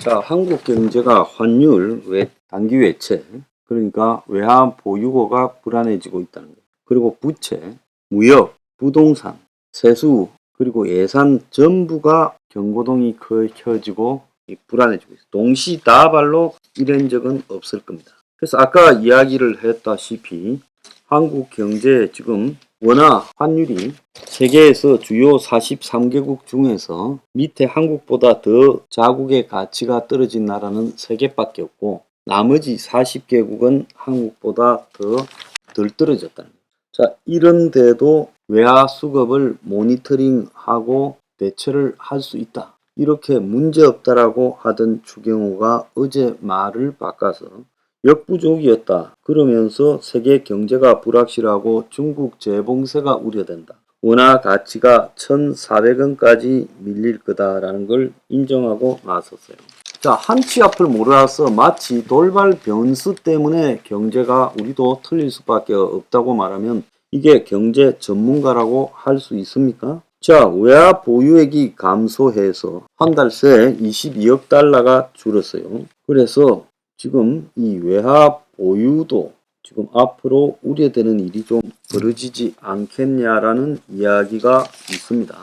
자, 한국 경제가 환율, 단기 외채, 그러니까 외환 보유고가 불안해지고 있다는 거예요. 그리고 부채, 무역, 부동산, 세수, 그리고 예산 전부가 경고등이 켜지고 불안해지고 있어요. 동시다발로 이런 적은 없을 겁니다. 그래서 아까 이야기를 했다시피 한국 경제 지금 원화 환율이 세계에서 주요 43개국 중에서 밑에 한국보다 더 자국의 가치가 떨어진 나라는 3개밖에 없고 나머지 40개국은 한국보다 덜 떨어졌다는 거예요. 자, 이런데도 외화 수급을 모니터링하고 대처를 할 수 있다. 이렇게 문제없다라고 하던 추경호가 어제 말을 바꿔서 역부족이었다. 그러면서 세계 경제가 불확실하고 중국 재봉쇄가 우려된다. 원화 가치가 1,400원까지 밀릴 거다라는 걸 인정하고 나섰어요. 자, 한치 앞을 몰아서 마치 돌발 변수 때문에 경제가 우리도 틀릴 수밖에 없다고 말하면 이게 경제 전문가라고 할 수 있습니까? 자, 외화 보유액이 감소해서 한 달 새 22억 달러가 줄었어요. 그래서 지금 이 외화 보유도 지금 앞으로 우려되는 일이 좀 벌어지지 않겠냐라는 이야기가 있습니다.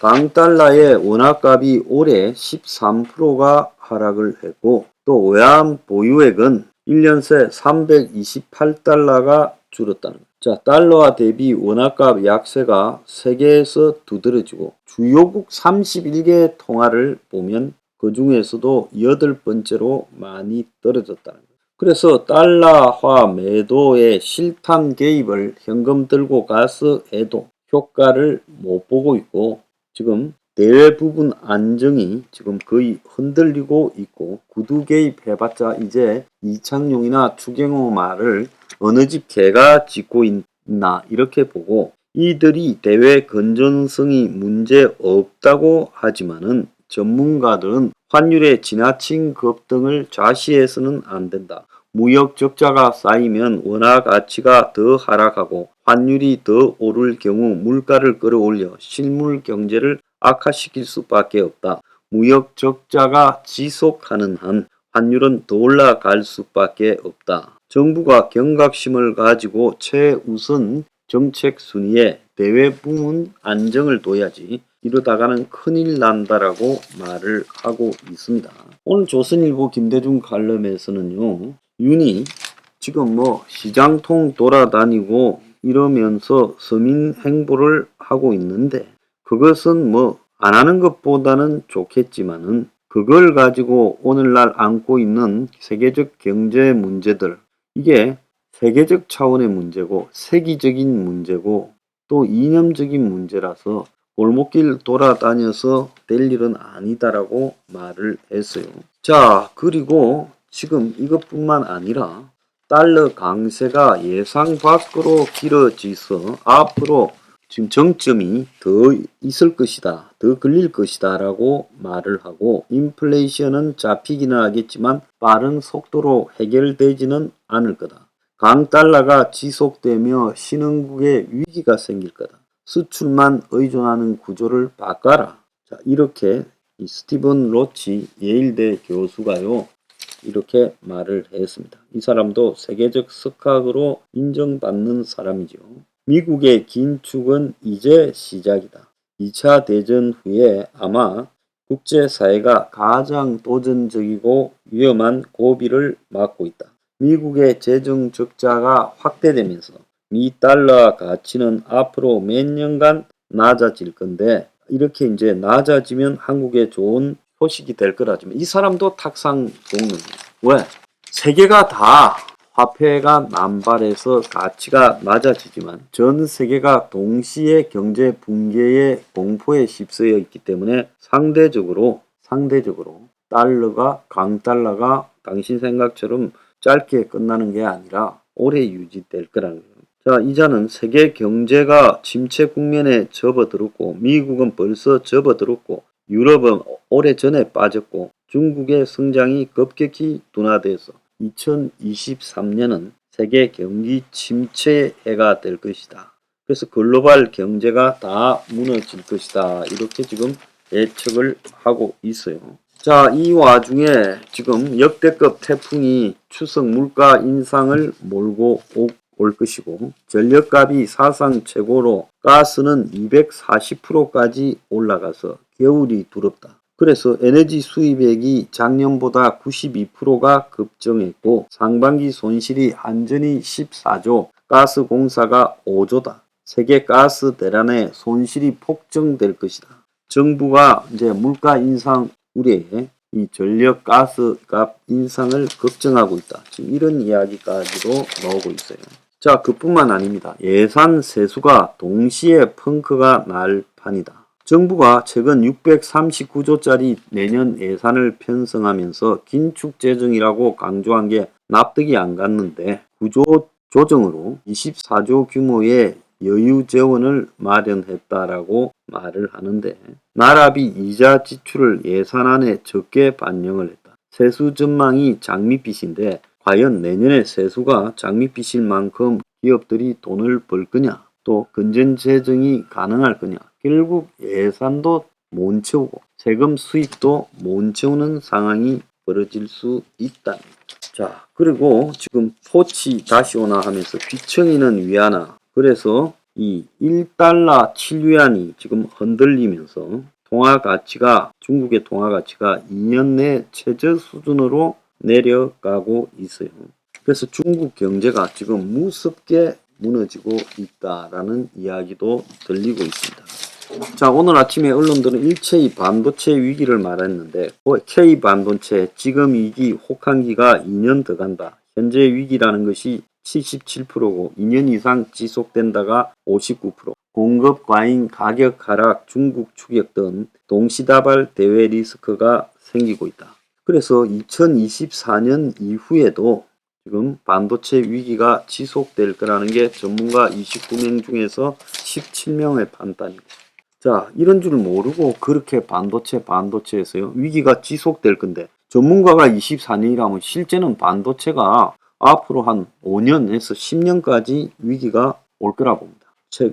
강달러의 원화값이 올해 13%가 하락을 했고 또 외환 보유액은 1년 새 328달러가 줄었다는 거예요. 자, 달러화 대비 원화값 약세가 세계에서 두드러지고 주요국 31개 통화를 보면 그 중에서도 8번째로 많이 떨어졌다는 거예요. 그래서 달러화 매도의 실탄 개입을 현금 들고 가서 해도 효과를 못 보고 있고 지금 대부분 안정이 지금 거의 흔들리고 있고 구두 개입해봤자 이제 이창용이나 추경호 말을 어느 집 개가 짖고 있나 이렇게 보고 이들이 대외 건전성이 문제 없다고 하지만은 전문가들은 환율의 지나친 급등을 좌시해서는 안 된다. 무역 적자가 쌓이면 원화 가치가 더 하락하고 환율이 더 오를 경우 물가를 끌어올려 실물 경제를 악화시킬 수밖에 없다. 무역 적자가 지속하는 한 환율은 더 올라갈 수밖에 없다. 정부가 경각심을 가지고 최우선 정책 순위에 대외 부문 안정을 둬야지 이러다가는 큰일 난다라고 말을 하고 있습니다. 오늘 조선일보 김대중 칼럼에서는요. 윤이 지금 시장통 돌아다니고 이러면서 서민 행보를 하고 있는데 그것은 안 하는 것보다는 좋겠지만은 그걸 가지고 오늘날 안고 있는 세계적 경제 문제들 이게 세계적 차원의 문제고 세계적인 문제고 또 이념적인 문제라서 골목길 돌아다녀서 될 일은 아니다라고 말을 했어요. 자, 그리고 지금 이것뿐만 아니라 달러 강세가 예상 밖으로 길어져서 앞으로 지금 정점이 더 있을 것이다. 더 걸릴 것이다 라고 말을 하고 인플레이션은 잡히기는 하겠지만 빠른 속도로 해결되지는 않을 거다. 강달러가 지속되며 신흥국에 위기가 생길 거다. 수출만 의존하는 구조를 바꿔라. 자, 이렇게 스티븐 로치 예일대 교수가요. 이렇게 말을 했습니다. 이 사람도 세계적 석학으로 인정받는 사람이죠. 미국의 긴축은 이제 시작이다. 2차 대전 후에 아마 국제사회가 가장 도전적이고 위험한 고비를 맞고 있다. 미국의 재정 적자가 확대되면서 미 달러 가치는 앞으로 몇 년간 낮아질 건데 이렇게 이제 낮아지면 한국에 좋은 소식이 될 거라지만 이 사람도 탁상 동문이에요. 왜? 세계가 다 화폐가 남발해서 가치가 낮아지지만 전 세계가 동시에 경제 붕괴의 공포에 휩싸여 있기 때문에 상대적으로 강달러가 당신 생각처럼 짧게 끝나는 게 아니라 오래 유지될 거라는 거예요. 자, 이자는 세계 경제가 침체 국면에 접어들었고 미국은 벌써 접어들었고 유럽은 오래전에 빠졌고 중국의 성장이 급격히 둔화돼서 2023년은 세계 경기 침체 해가 될 것이다. 그래서 글로벌 경제가 다 무너질 것이다. 이렇게 지금 예측을 하고 있어요. 자, 이 와중에 지금 역대급 태풍이 추석 물가 인상을 몰고 올 것이고, 전력값이 사상 최고로 가스는 240%까지 올라가서 겨울이 두렵다. 그래서 에너지 수입액이 작년보다 92%가 급증했고, 상반기 손실이 한전이 14조, 가스공사가 5조다. 세계 가스 대란의 손실이 폭증될 것이다. 정부가 이제 물가 인상 우려에 이 전력 가스 값 인상을 걱정하고 있다. 지금 이런 이야기까지도 나오고 있어요. 자, 그뿐만 아닙니다. 예산 세수가 동시에 펑크가 날 판이다. 정부가 최근 639조짜리 내년 예산을 편성하면서 긴축 재정이라고 강조한 게 납득이 안 갔는데, 구조 조정으로 24조 규모의 여유 재원을 마련했다라고 말을 하는데, 나라비 이자 지출을 예산안에 적게 반영을 했다. 세수 전망이 장밋빛인데 과연 내년에 세수가 장밋빛일 만큼 기업들이 돈을 벌 거냐, 또 건전 재정이 가능할 거냐, 결국 예산도 못 채우고 세금 수입도 못 채우는 상황이 벌어질 수 있다. 자, 그리고 지금 포치 다시 오나 하면서 귀청이는 위안화, 그래서 이 1달러 7위안이 지금 흔들리면서 통화 가치가, 중국의 통화 가치가 2년 내 최저 수준으로 내려가고 있어요. 그래서 중국 경제가 지금 무섭게 무너지고 있다라는 이야기도 들리고 있습니다. 자, 오늘 아침에 언론들은 일체의 반도체 위기를 말했는데, K 반도체 지금 위기 혹한기가 2년 더 간다. 현재 위기라는 것이 77%고 2년 이상 지속된다가 59%. 공급 과잉, 가격 하락, 중국 추격 등 동시다발 대외 리스크가 생기고 있다. 그래서 2024년 이후에도 지금 반도체 위기가 지속될 거라는 게 전문가 29명 중에서 17명의 판단입니다. 자, 이런 줄 모르고 그렇게 반도체에서요 위기가 지속될 건데, 전문가가 24년이라면 실제는 반도체가 앞으로 한 5년에서 10년까지 위기가 올 거라 봅니다.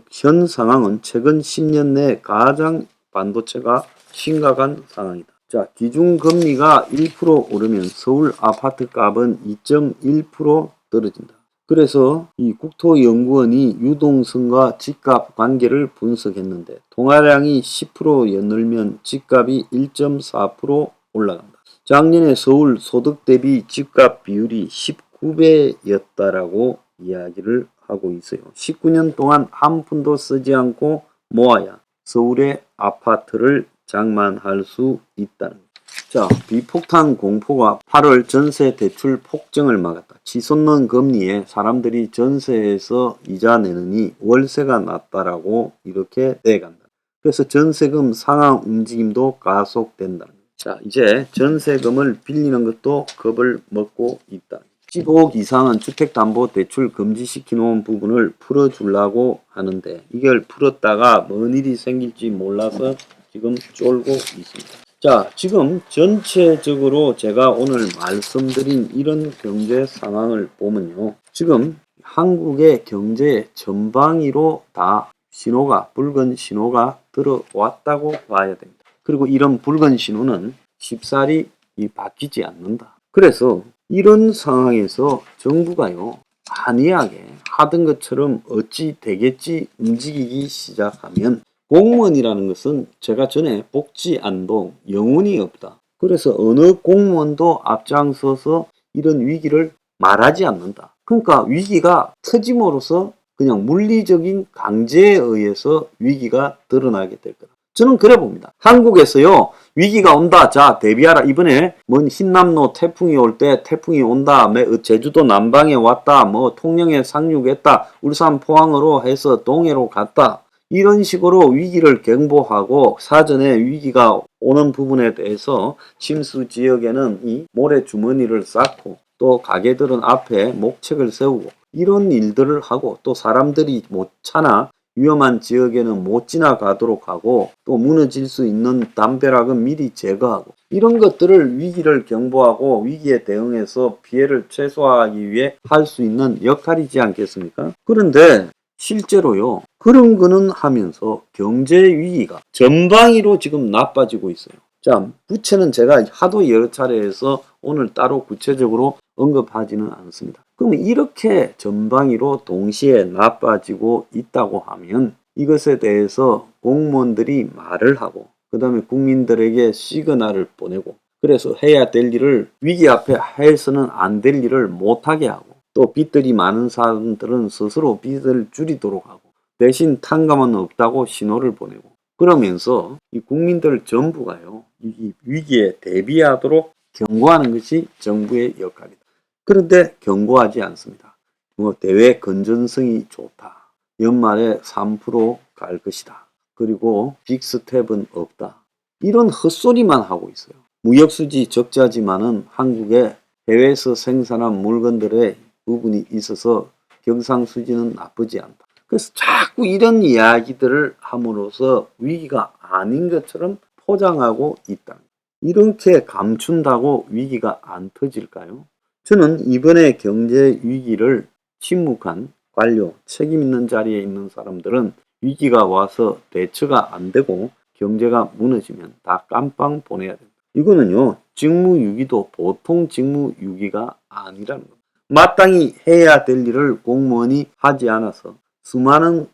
현 상황은 최근 10년 내 가장 반도체가 심각한 상황이다. 자, 기준금리가 1% 오르면 서울 아파트 값은 2.1% 떨어진다. 그래서 이 국토연구원이 유동성과 집값 관계를 분석했는데, 통화량이 10% 연늘면 집값이 1.4% 올라간다. 작년에 서울 소득 대비 집값 비율이 19배였다라고 이야기를 하고 있어요. 19년 동안 한 푼도 쓰지 않고 모아야 서울의 아파트를 장만할 수 있다는 것. 자, 비폭탄 공포가 8월 전세 대출 폭증을 막았다. 치솟는 금리에 사람들이 전세에서 이자 내느니 월세가 낮다라고 이렇게 돼간다. 그래서 전세금 상한 움직임도 가속된다. 자, 이제 전세금을 빌리는 것도 겁을 먹고 있다. 15억 이상은 주택담보대출 금지시켜 놓은 부분을 풀어주려고 하는데, 이걸 풀었다가 뭔 일이 생길지 몰라서 지금 쫄고 있습니다. 자, 지금 전체적으로 제가 오늘 말씀드린 이런 경제 상황을 보면요, 지금 한국의 경제 전방위로 다 신호가, 붉은 신호가 들어왔다고 봐야 됩니다. 그리고 이런 붉은 신호는 쉽사리 바뀌지 않는다. 그래서 이런 상황에서 정부가요, 안이하게 하던 것처럼 어찌 되겠지 움직이기 시작하면, 공무원이라는 것은 제가 전에 복지 안동 영혼이 없다. 그래서 어느 공무원도 앞장서서 이런 위기를 말하지 않는다. 그러니까 위기가 터짐으로써 그냥 물리적인 강제에 의해서 위기가 드러나게 될 거다. 저는 그래 봅니다. 한국에서요, 위기가 온다. 자, 대비하라. 이번에 뭔 흰남노 태풍이 올 때 태풍이 온다. 제주도 남방에 왔다. 뭐 통영에 상륙했다. 울산 포항으로 해서 동해로 갔다. 이런 식으로 위기를 경보하고 사전에 위기가 오는 부분에 대해서 침수 지역에는 이 모래주머니를 쌓고, 또 가게들은 앞에 목책을 세우고, 이런 일들을 하고, 또 사람들이 못 차나 위험한 지역에는 못 지나가도록 하고, 또 무너질 수 있는 담벼락은 미리 제거하고, 이런 것들을 위기를 경보하고 위기에 대응해서 피해를 최소화하기 위해 할 수 있는 역할이지 않겠습니까? 그런데 실제로요, 그런 거는 하면서 경제 위기가 전방위로 지금 나빠지고 있어요. 자, 부채는 제가 하도 여러 차례에서 오늘 따로 구체적으로 언급하지는 않습니다. 그럼 이렇게 전방위로 동시에 나빠지고 있다고 하면 이것에 대해서 공무원들이 말을 하고 그 다음에 국민들에게 시그널을 보내고 그래서 해야 될 일을 위기 앞에 해서는 안 될 일을 못하게 하고 또 빚들이 많은 사람들은 스스로 빚을 줄이도록 하고 대신 탕감은 없다고 신호를 보내고 그러면서 이 국민들 전부가요 이 위기에 대비하도록 경고하는 것이 정부의 역할이다. 그런데 경고하지 않습니다. 뭐 대외 건전성이 좋다. 연말에 3%갈 것이다. 그리고 빅스텝은 없다. 이런 헛소리만 하고 있어요. 무역수지 적자지만은 한국에 해외에서 생산한 물건들의 부분이 있어서 경상수지는 나쁘지 않다. 그래서 자꾸 이런 이야기들을 함으로써 위기가 아닌 것처럼 포장하고 있다. 이렇게 감춘다고 위기가 안 터질까요? 저는 이번에 경제 위기를 침묵한 관료, 책임 있는 자리에 있는 사람들은 위기가 와서 대처가 안 되고 경제가 무너지면 다 깜빵 보내야 된다. 이거는요, 직무유기도 보통 직무유기가 아니라는 겁니다. 마땅히 해야 될 일을 공무원이 하지 않아서 수많은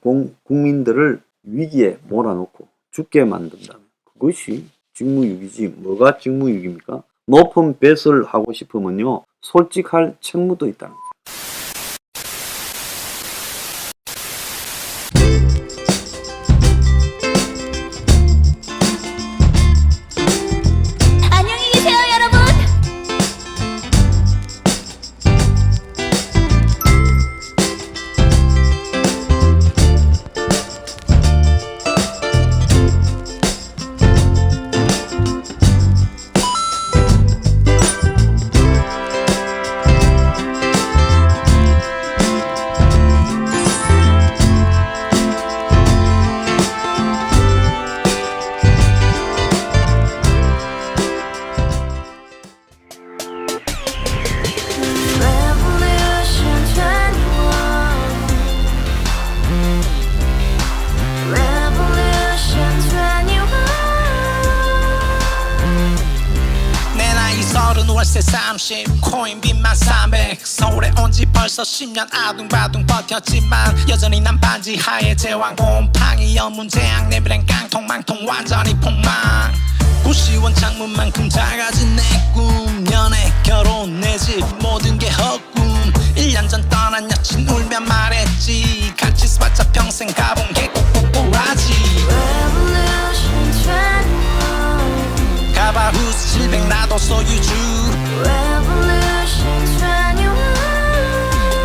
국민들을 위기에 몰아넣고 죽게 만든다면 그것이 직무유기지 뭐가 직무유기입니까? 높은 뱃을 하고 싶으면요 솔직할 책무도 있다는 거죠. 안녕히 계세요, 여러분. 월세 30 코인빚만 300 서울에 온 지 벌써 10년 아둥바둥 버텼지만 여전히 난 반지 하에 제왕 곰팡이 연문제약 내비랑 깡통망통 완전히 폭망 90원 창문만큼 작아진 내 꿈 연애 결혼 내 집 모든 게 헛꿈 1년 전 떠난 여친 울며 말했지 같이 써봤자 평생 가본 게 꼭꼭꼭하지 가바후스 700 나도 소유주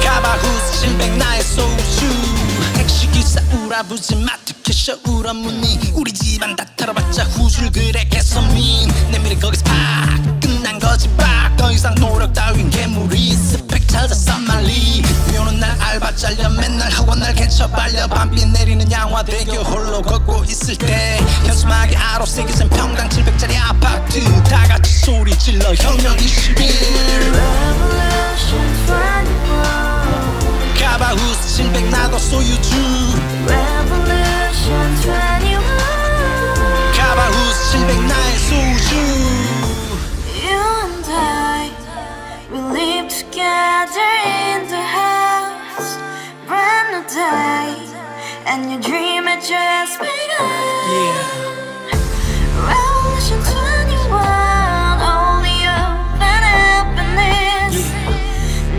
가바후스 700 나의 소유주 택시기사 우라부지 마트 캐셔 울어무니 우리 집안 다 털어봤자 후줄 그래 개선민 내 미래 거기서 팍 끝난 거지 팍 더 이상 노력 따윈 괴물이 스펙 찾아서 말리 비오는 날 알바 잘려 맨날 학원 날 개쳐 발려 밤비 내리는 양화대교 홀로 걷고 있을 때 현수막에 아로 새겨진 평당 700짜리 아파트 다같이 소리 질러 혁명 21 가바후스 700 나도 소유주 가바후스 700 나의 소유주 You and I, we live together in the house, brand new day, and your dream had just begun. Yeah. Revolution 21, only hope and happiness.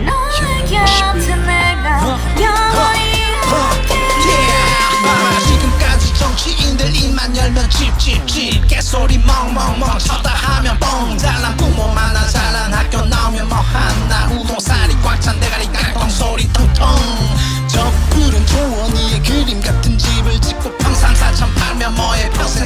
너의 곁에 내가 영원히 함께. 지금까지 정치인들 입만 열면 찝찝찝 개소리 멍멍멍 쳤다 하면 뻥 잘난 부모 만나 잘난 학교 나오면 뭐하나 우동살이 꽉 찬 대가리 깡통 소리 통통 저 푸른 조원이의 그림 같은 집을 짓고 평상 4천 팔면 뭐해 평생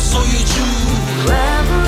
소유주 Revolution